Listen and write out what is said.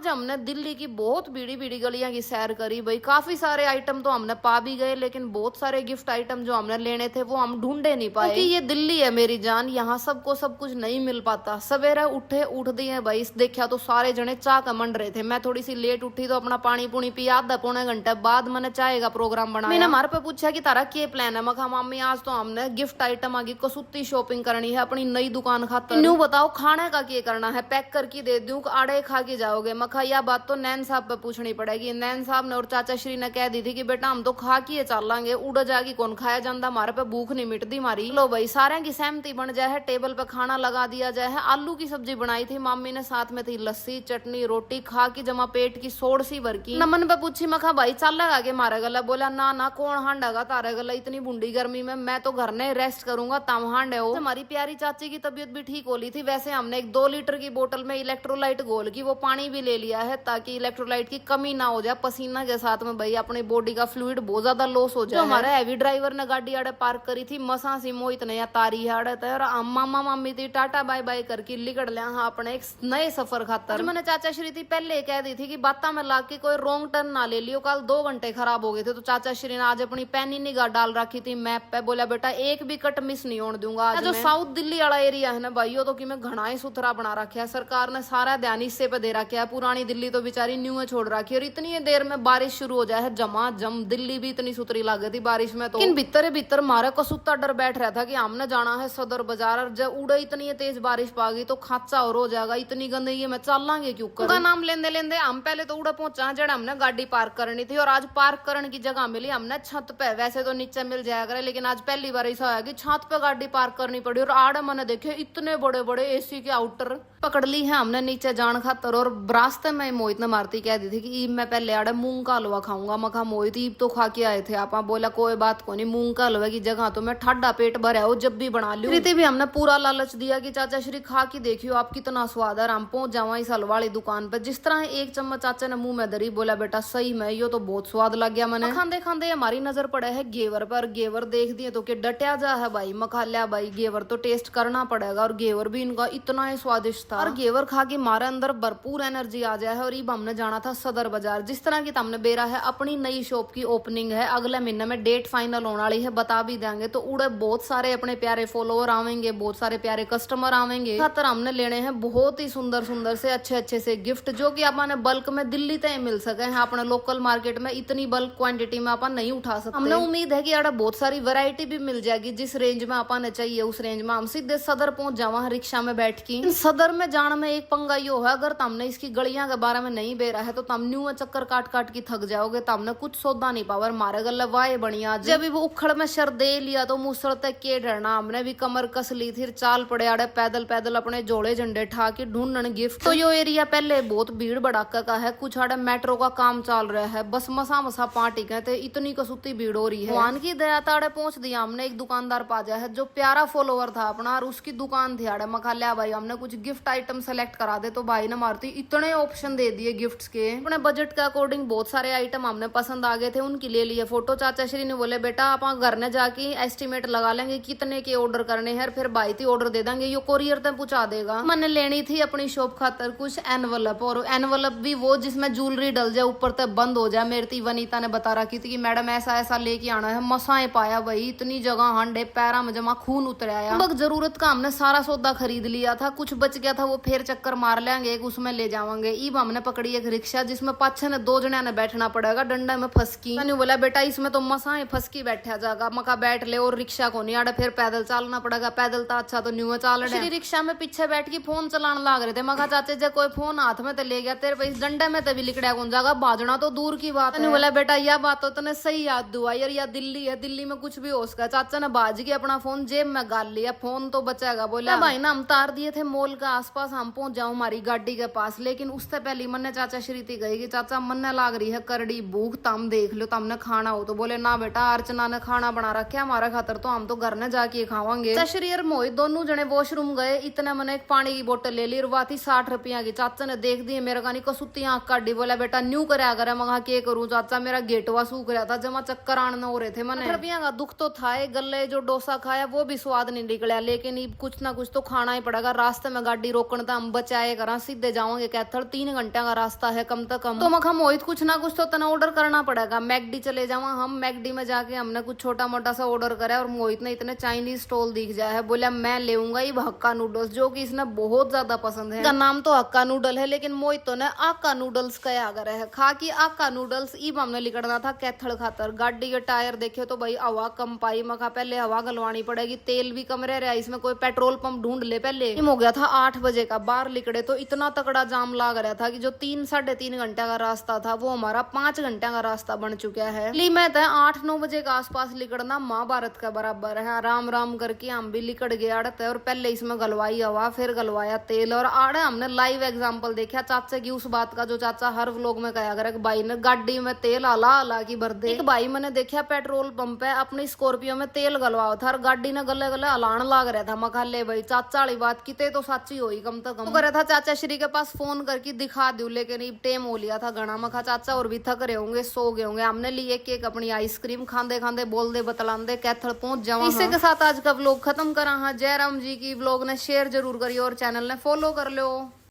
आज हमने दिल्ली की बहुत बीड़ी बीड़ी गलियां की सैर करी भाई। काफी सारे आइटम तो हमने पा भी गए, लेकिन बहुत सारे गिफ्ट आइटम जो हमने लेने थे वो हम ढूंढे नहीं पाए, क्योंकि ये दिल्ली है मेरी जान, यहाँ सबको सब कुछ नहीं मिल पाता। सवेरे उठ दिए भाई, देखा तो सारे जने चाह का मंड रहे थे। मैं थोड़ी सी लेट उठी तो अपना पानी पुनी पी, आधा पौने घंटे बाद मैंने चाय का प्रोग्राम बनाया। मैंने हमारे पे पूछा कि तारा क्या प्लान है। मखा मामी आज तो हमने गिफ्ट आइटम आगे कसुत्ती शॉपिंग करनी है अपनी नई दुकान खातर। न्यू बताओ खाने का क्या करना है, पैक करके दे दूं आड़े खा के जाओगे। मखा यह बात तो नैन साहब पे पूछनी पड़ेगी। नैन साहब ने और चाचा श्री ने कह दी थी कि बेटा हम तो खा के चलांगे, उड़ जाएगी कौन खाया जाता, हमारे पे भूख नहीं मिटती हमारी। लो भाई सारे की सहमति बन जाए है, टेबल पे खाना लगा दिया जाए है। आलू की सब्जी बनाई थी मामी ने, साथ में थी लस्सी चटनी रोटी, खा की जमा पेट की सोड़ सी भर की। नमन पे पूछी मखा भाई चलेगा के मारे गला, बोला ना ना कौन हांडेगा तारे गला इतनी बुंडी गर्मी में, मैं तो घर ने रेस्ट करूंगा तम हांडे हो। हमारी प्यारी चाची की तबीयत भी ठीक हो ली थी। वैसे हमने एक 2 लीटर की बोतल में इलेक्ट्रोलाइट घोल की वो पानी भी ले लिया है, ताकि इलेक्ट्रोलाइट की कमी ना हो जाए। पसीना के साथ में भाई अपनी बॉडी का फ्लूइड बहुत ज्यादा लॉस हो जाए। हमारे हैवी ड्राइवर ने गाड़ी आड़े पार्क करी थी, मसा सी मोहित ने या तारी आड़े थे, और मामा मामी थी टाटा बाय बाय करके निकल लिया हाँ अपने एक नए सफर खातर। मैंने चाचा श्री थी पहले कह दी थी कि बाता में ला के कोई रॉन्ग टर्न ना ले लियो, कल 2 घंटे खराब हो गए थे। तो चाचा श्री ने आज अपनी पैनी निगाह डाल रखी थी मैप पे, बोला बेटा एक भी कट मिस नहीं होने दूंगा आज। जो साउथ दिल्ली वाला एरिया है ना भाइयों, तो कि मैं घना ही सुथरा बना रखा है, सरकार ने सारा ध्यान इससे पे दे रखा है। पुरानी दिल्ली तो बेचारी न्यू छोड़ रखी है, और इतनी देर में बारिश शुरू हो जाए है जमा जम। दिल्ली भी इतनी सुथरी लग थी बारिश में, तो लेकिन भीतर मारे को सुत्ता डर बैठ रहा था कि हमने जाना है सदर बाजार, और जब उड़े इतनी तेज बारिश पा गई तो खाचा और हो जाएगा, इतनी गंदगी में चलांगे क्यों कर। नाम लेंदे लेंदे हम पहले तो उड़ा पहुंचा जड़ा हमने गाड़ी पार्क करनी थी, और आज पार्क करने की जगह मिली हमने छत पे। वैसे तो नीचे मिल जाया करे, लेकिन आज पहली बार ऐसा होया कि छत पे गाड़ी पार्क करनी पड़ी। और आड़े मैंने देखे इतने बड़े बड़े एसी के आउटर पकड़ ली है हमने नीचे जान खातर। और रास्ते में मोहित ने मारती कह दी थी कि मैं पहले आड़े मूंग का हलवा खाऊंगा। मखा मोहित ईब तो खा के आए थे आप। बोला कोई बात को नहीं, मूंग का हलवा की जगह तो मैं ठाडा पेट भरा हो जब भी बना लूं। प्रीति भी हमने पूरा लालच दिया कि चाचा श्री खा के देखियो आप कितना स्वाद है। हम पहुंच जावा इस हलवा वाली दुकान पे, जिस तरह 1 चम्मच चाचा ने मुंह में धरी, बोला बेटा सही में यो तो बहुत स्वाद लग गया मैंने। खांदे खांदे हमारी नजर पड़े है घेवर पर। घेवर देख दिए तो के डटिया जा है भाई। मखा लिया भाई घेवर तो टेस्ट करना पड़ेगा, और घेवर भी इनका इतना ही स्वादिष्ट था। और घेवर खा के हमारे अंदर भरपूर एनर्जी आ जाए है। और अब हमने जाना था सदर बाजार, जिस तरह की हमने बेरा है अपनी नई शॉप की ओपनिंग है, अगले महीने में डेट फाइनल होने वाली है, बता भी देंगे। तो उड़े बहुत सारे अपने प्यारे फॉलोअर आवेंगे, बहुत सारे प्यारे कस्टमर आवेंगे। खातर हमने लेने हैं बहुत ही सुंदर सुंदर से अच्छे से गिफ्ट, जो कि अपने बल्क में दिल्ली तक मिल सके हैं। अपने लोकल मार्केट में इतनी बल्क क्वांटिटी में अपन नहीं उठा सकते। हमने उम्मीद है कि यार बहुत सारी वैरायटी भी मिल जाएगी, जिस रेंज में अपन चाहिए उस रेंज में। हम सीधे सदर पहुंच जावा रिक्शा में बैठ के। सदर में जाने में एक पंगा यो है, अगर तुमने इसकी गलियां के बारे में नहीं बेरा है तो तुम न्यू चक्कर काट काट की थक जाओगे। तुमने कुछ सौदा नहीं पावर मारे गल वाए बढ़िया। जब वो उखड़ में शर दे लिया तो मुसर तक के डरना। हमने भी कमर कस ली थी, चाल पड़े आड़े पैदल पैदल अपने जोड़े झंडे ठा के ढूंढन गिफ्ट। तो यो एरिया पहले बहुत भीड़ भड़ाका का है, कुछ आड़े मेट्रो का काम चल रहा है, बस मसा मसा पार्टी कहते इतनी कसुती भीड़ हो रही है। भगवान की दया ताड़े पहुंच दिया हमने। एक दुकानदार पाजा है जो प्यारा फॉलोअर था अपना, और उसकी दुकान थी आड़े। मखा लिया भाई हमने कुछ गिफ्ट आइटम सेलेक्ट करा दे, तो भाई ने मारती इतने ऑप्शन दे दिए गिफ्ट्स के। अपने बजट के अकॉर्डिंग बहुत सारे आइटम हमने पसंद आ गए थे, उनकी ले लिए फोटो। चाचा श्री ने बोले बेटा आप घर ने जाके एस्टिमेट लगा लेंगे कितने के ऑर्डर करने हैं, फिर भाई थी ऑर्डर दे देंगे, यो कोरियर तक पहुंचा देगा। मैंने लेनी थी अपनी शॉप खातर कुछ एनवलप, और एनवलप भी वो जिसमें ज्वेलरी डल जाए ऊपर तक बंद हो जाए। मेरी थी वनीता ने बता रखी थी कि मैडम ऐसा ऐसा लेके आना है। मसाए पाया भाई, इतनी जगह हांडे पैरा में जमा खून उतर आया। बग जरूरत का हमने सारा सौदा खरीद लिया था, कुछ बच गया था वो फिर चक्कर मार लेंगे, उसमें ले जावांगे। ईब हमने पकड़ी एक रिक्शा जिसमें 5-6 ने 2 जने ने बैठना पड़ेगा, डंडा में फंसकी। मैंने बोला बेटा इसमें तो मसाए फंसकी बैठा जाएगा। मका बैठ ले, और रिक्शा को नहीं आड़े फिर पैदल चलना पड़ेगा। पैदल था अच्छा तो न्यू चाल रहे। रिक्शा में पीछे बैठ के फोन चलाने लग रहे थे। मका चाचे जब कोई फोन हाथ में तो ले गया तेरे पे डंडे में तो भी लिकड़ा कौन जाएगा, बाजना तो दूर की बात है। बोला बेटा यह बात तो तने सही याद दुआ यार, या दिल्ली है, दिल्ली में कुछ भी हो सकता है। चाचा ने बाज के अपना फोन जेब में गाल लिया, फोन तो बचेगा। बोला भाई ना हम तार दिए थे मॉल के आसपास, हम पहुंच जाओ हमारी गाड़ी के पास। लेकिन उससे पहले मन चाचा श्रीति गई कि चाचा मन लाग रही है करड़ी भूख, तम देख लो तमने खाना हो। तो बोले ना बेटा अर्चना ने खाना बना रखा हमारा खातर, तो हम तो घर ने जाके खावांगे। चाचा और मोहित दोनों जने वॉशरूम गए, इतने मैंने एक पानी की बोतल ले ली, और बात 60 रुपया की। चाचा ने देख दी मेरे का नहीं कसुती आंख काटी। बोला बेटा न्यू कराया करे। मगा के करूं चाचा, मेरा गेटवा सूख रहा था, जमा चक्कर आने हो रहे थे। मैंने रुपया का दुख तो था, गले जो डोसा खाया वो भी स्वाद नहीं निकला, लेकिन कुछ ना कुछ तो खाना ही पड़ेगा। रास्ते में गाड़ी रोकने था हम बचाए करा, सीधे जाओगे कैथल 3 घंटे का रास्ता है कम से कम। तो मखा मोहित कुछ ना कुछ तो तना ऑर्डर करना पड़ेगा। मैकडी चले जावा हम। मैकडी में जाके हमने कुछ छोटा मोटा सा ऑर्डर करा और मोहित ने इतने चाइनीज स्टॉल दिख जाए है, बोला मैं लेऊंगा ये हक्का नूडल्स, जो कि इसने बहुत ज्यादा पसंद है। इसका नाम तो हक्का नूडल है लेकिन मोहित तो ने आका नूडल्स कया अगर है। खा की आका नूडल्स ई हमने लिखना था कैथड़ खातर। गाड़ी के टायर देखे तो भाई हवा कम पाई। मखा पहले हवा गलवानी पड़ेगी, तेल भी कम रह रहा है इसमें, कोई पेट्रोल पंप ढूंढ ले। पहले हो गया था 8 बजे का, बाहर निकले तो इतना तगड़ा जाम लाग रहा था कि जो 3-3.5 घंटे का रास्ता था वो हमारा 5 घंटे का रास्ता बन चुका है। ली मैं 8-9 बजे के आसपास लिकड़ना महाभारत का बराबर है। आराम राम करके हम भी लिकड़ गए आड़ते और पहले इसमें गलवाई हवा, फिर गलवाया तेल। और आड़े हमने लाइव एग्जाम्पल देखा चाचा की उस बात का जो चाचा हर व्लॉग में कहा करे, भाई ने गाड़ी में तेल आला आला की भर दे। एक भाई मैंने देखा पेट्रोल पंप पे अपनी स्कॉर्पियो में तेल गलवाओ था और गाड़ी ने गले गले हलान लाग रहा था। मखाले भाई चाचा वाली बात किते तो सच्ची हुई कम से कम। तो करे था चाचा श्री के पास फोन करके दिखा दूं, लेकिन टेम हो लिया था घना। मखा चाचा और भी थक रहे होंगे, सो गए होंगे। हमने लिए केक अपनी आइसक्रीम खांदे खांदे बोल दे बतलांदे कैथल पहुंच जाओ। इसी के साथ आज का व्लॉग खत्म करा। जयराम जी की व्लॉग ने शेयर जरूर करियो और चैनल ने फॉलो कर लो।